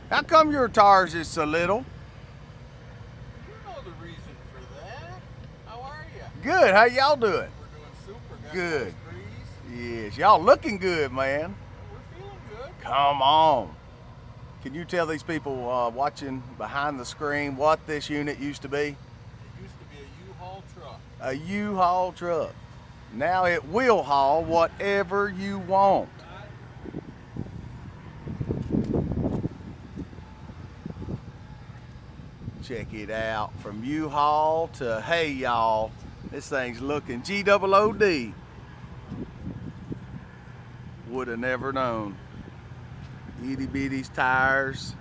How come your tires is so little? You know the reason for that. How are you? Good. How y'all doing? We're doing super. Got Good. nice breeze. Yes, y'all looking good, man. We're feeling good. Come on. Can you tell these people watching behind the screen what this unit used to be? It used to be a U-Haul truck. A U-Haul truck. Now it will haul whatever you want. Check it out. From U-Haul to hey y'all, this thing's looking G-O-O-D. Would have never known. Itty bitty tires.